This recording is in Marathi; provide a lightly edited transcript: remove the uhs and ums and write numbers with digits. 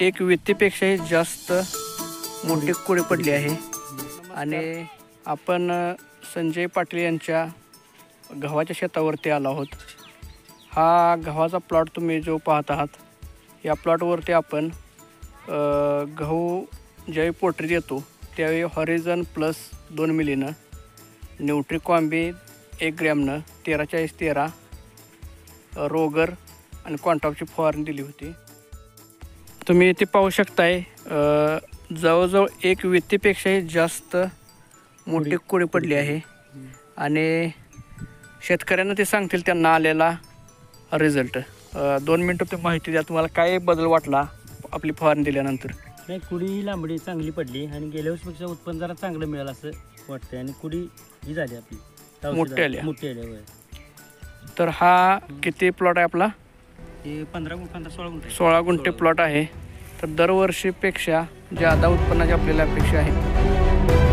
एक वित्तीपेक्षाही जास्त मोठी कोळी पडली आहे आणि आपण संजय पाटील यांच्या गव्हाच्या शेतावरती आलो आहोत। हा गव्हाचा प्लॉट तुम्ही जो पाहत आहात, या प्लॉटवरती आपण गहू ज्यावेळी पोटरी देतो त्यावेळी हॉरिझन प्लस 2 मिलीनं, न्यूट्रिकॉम्बी 1 ग्रॅमनं, 13-40-13 रोगर आणि कॉन्टॉपची फवारणी दिली होती। तुम्ही इथे पाहू शकताय जवळजवळ एक वित्तीपेक्षाही जास्त मोठी कोळी पडली आहे आणि शेतकऱ्यांना ते सांगतील त्यांना आलेला रिझल्ट। 2 मिनटं ते माहिती द्या, तुम्हाला काय बदल वाटला आपली फवारणी दिल्यानंतर? नाही, कुडी लांबडी चांगली पडली आणि गेल्या वर्षीपेक्षा उत्पन्न जरा चांगलं मिळालं असं वाटतंय आणि कुडी ही झाली आपली मोठी आली होय। तर हा किती प्लॉट आहे आपला? हे 15 गुंठ 16 गुंठे प्लॉट आहे। तर दरवर्षीपेक्षा जादा उत्पन्नाची आपल्याला अपेक्षा आहे।